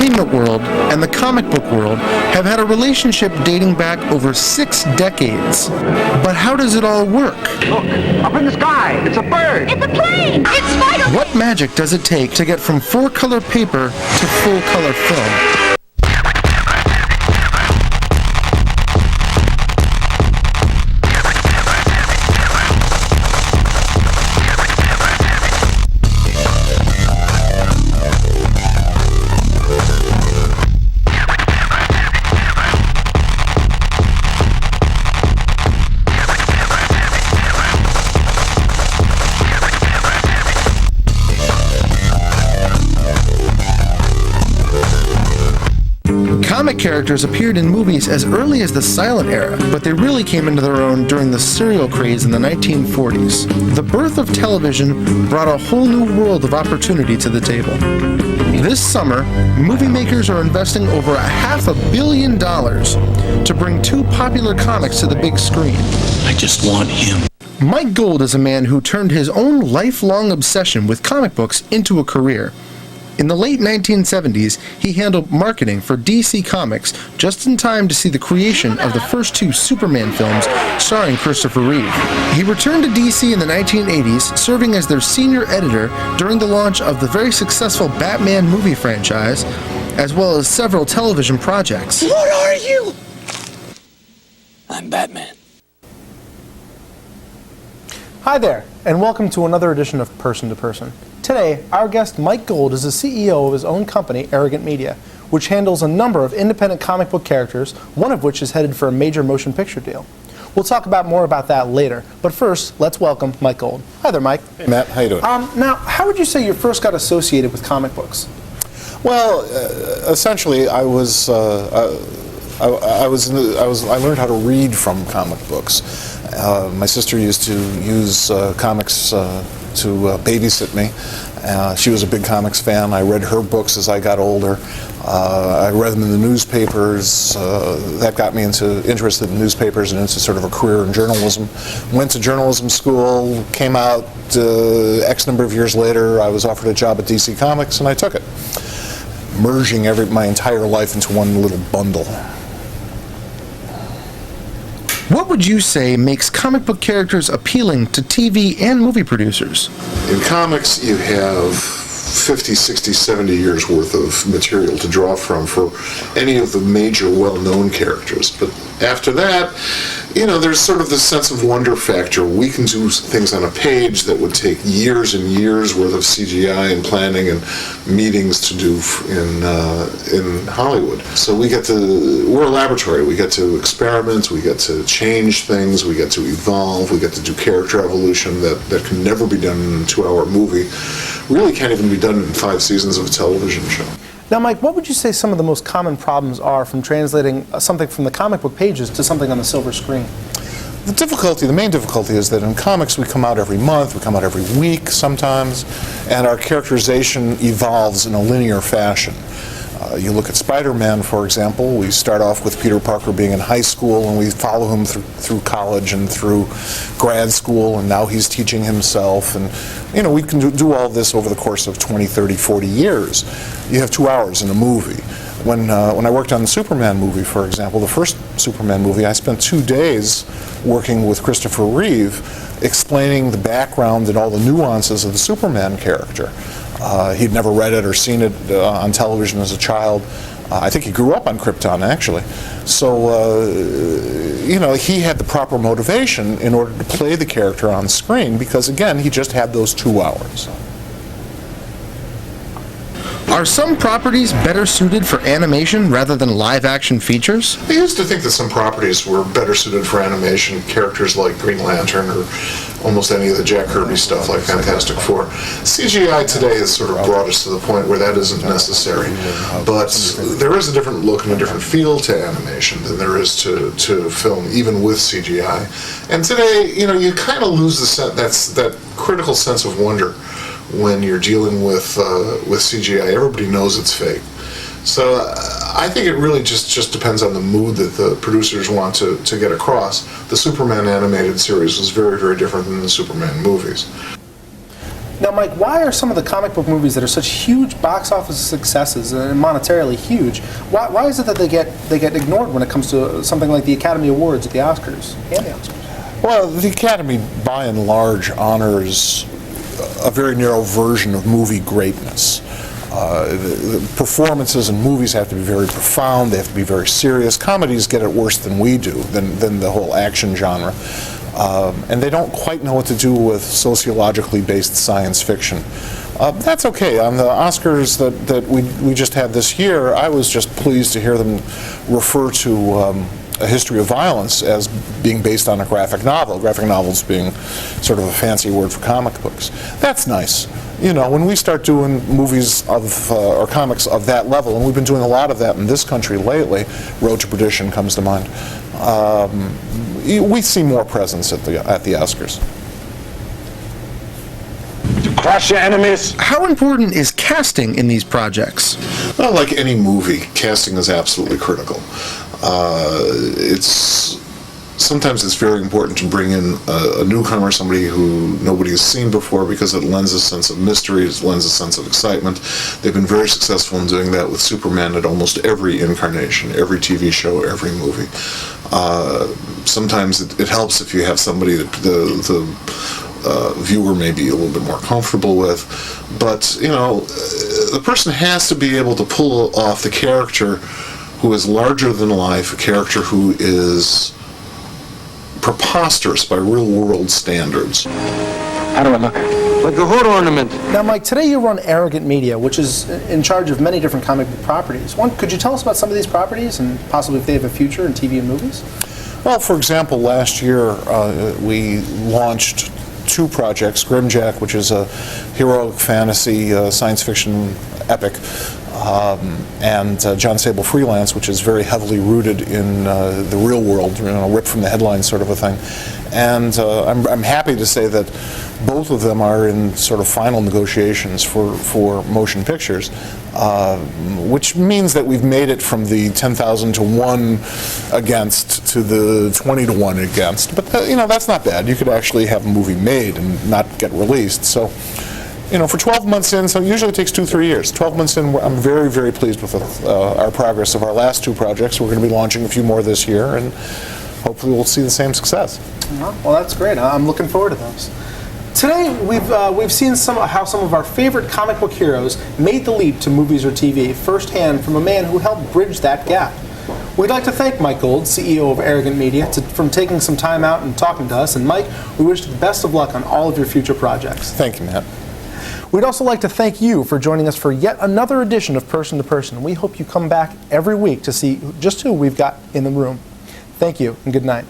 entertainment world and the comic book world have had a relationship dating back over 6 decades. But how does it all work? Look, up in the sky, it's a bird. It's a plane! It's Spider-Man! What magic does it take to get from 4-color paper to full-color film? Comic characters appeared in movies as early as the silent era, but they really came into their own during the serial craze in the 1940s. The birth of television brought a whole new world of opportunity to the table. This summer, movie makers are investing over $500 million to bring 2 popular comics to the big screen. I just want him. Mike Gold is a man who turned his own lifelong obsession with comic books into a career. In the late 1970s, he handled marketing for DC Comics just in time to see the creation of the first 2 Superman films starring Christopher Reeve. He returned to DC in the 1980s, serving as their senior editor during the launch of the very successful Batman movie franchise, as well as several television projects. What are you? I'm Batman. Hi there, and welcome to another edition of Person to Person. Today, our guest Mike Gold is the CEO of his own company, Arrogant Media, which handles a number of independent comic book characters, one of which is headed for a major motion picture deal. We'll talk more about that later, but first, let's welcome Mike Gold. Hi there, Mike. Hey, Matt. How you doing? Now, how would you say you first got associated with comic books? Well, essentially, I learned how to read from comic books. My sister used to use comics to babysit me. She was a big comics fan. I read her books as I got older. I read them in the newspapers. That got me interested in newspapers and into sort of a career in journalism. Went to journalism school, came out X number of years later. I was offered a job at DC Comics and I took it, merging my entire life into one little bundle. What would you say makes comic book characters appealing to TV and movie producers? In comics, you have 50, 60, 70 years worth of material to draw from for any of the major well-known characters. But after that, there's sort of this sense of wonder factor. We can do things on a page that would take years and years worth of CGI and planning and meetings to do in Hollywood. So we're a laboratory. We get to experiment, we get to change things, we get to evolve, we get to do character evolution that can never be done in a 2-hour movie. Really can't even be done in 5 seasons of a television show. Now, Mike, what would you say some of the most common problems are from translating something from the comic book pages to something on the silver screen? The main difficulty is that in comics we come out every month, we come out every week sometimes, and our characterization evolves in a linear fashion. You look at Spider-Man, for example. We start off with Peter Parker being in high school, and we follow him through college and through grad school, and now he's teaching himself. And we can do all this over the course of 20, 30, 40 years. You have 2 hours in a movie. When I worked on the Superman movie, for example, the first Superman movie, I spent 2 days working with Christopher Reeve, explaining the background and all the nuances of the Superman character. He'd never read it or seen it on television as a child. I think he grew up on Krypton, actually. So, he had the proper motivation in order to play the character on screen because, again, he just had those 2 hours. Are some properties better suited for animation rather than live-action features? I used to think that some properties were better suited for animation, characters like Green Lantern or almost any of the Jack Kirby stuff like Fantastic Four. CGI today has sort of brought us to the point where that isn't necessary. But there is a different look and a different feel to animation than there is to film, even with CGI. And today, you kind of lose that critical sense of wonder when you're dealing with CGI. Everybody knows it's fake. So I think it really just depends on the mood that the producers want to get across. The Superman animated series was very, very different than the Superman movies. Now, Mike, why are some of the comic book movies that are such huge box office successes and monetarily huge, why is it that they get ignored when it comes to something like the Academy Awards at the Oscars and the Oscars? Well, the Academy, by and large, honors a very narrow version of movie greatness. The performances in movies have to be very profound, they have to be very serious. Comedies get it worse than we do, than the whole action genre. And they don't quite know what to do with sociologically based science fiction. That's okay. On the Oscars that we just had this year, I was just pleased to hear them refer to A History of Violence as being based on a graphic novel. Graphic novels being sort of a fancy word for comic books. That's nice. You know, when we start doing movies or comics of that level, and we've been doing a lot of that in this country lately, Road to Perdition comes to mind, we see more presence at the Oscars. To crush your enemies. How important is casting in these projects? Well, like any movie, casting is absolutely critical. Sometimes it's very important to bring in a newcomer, somebody who nobody has seen before, because it lends a sense of mystery, it lends a sense of excitement. They've been very successful in doing that with Superman at almost every incarnation, every TV show, every movie. Sometimes it helps if you have somebody that the viewer may be a little bit more comfortable with, but you know, the person has to be able to pull off the character who is larger than life, a character who is preposterous by real-world standards. How do I look? Like a hood ornament. Now, Mike, today you run Arrogant Media, which is in charge of many different comic book properties. Could you tell us about some of these properties and possibly if they have a future in TV and movies? Well, for example, last year we launched two projects, Grimjack, which is a heroic fantasy science fiction epic, and John Sable Freelance, which is very heavily rooted in the real world, you know, ripped from the headlines sort of a thing. And I'm happy to say that both of them are in sort of final negotiations for motion pictures, which means that we've made it from the 10,000 to 1 against to the 20 to 1 against. But you know, that's not bad. You could actually have a movie made and not get released. So, you know, for 12 months in, so usually it takes 2-3 years. 12 months in, I'm very, very pleased with our progress of our last two projects. We're going to be launching a few more this year, and hopefully we'll see the same success. Well, that's great. I'm looking forward to those. Today, we've seen how some of our favorite comic book heroes made the leap to movies or TV firsthand from a man who helped bridge that gap. We'd like to thank Mike Gold, CEO of Arrogant Media, from taking some time out and talking to us. And Mike, we wish you the best of luck on all of your future projects. Thank you, Matt. We'd also like to thank you for joining us for yet another edition of Person to Person. We hope you come back every week to see just who we've got in the room. Thank you, and good night.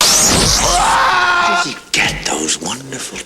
Did he get those wonderful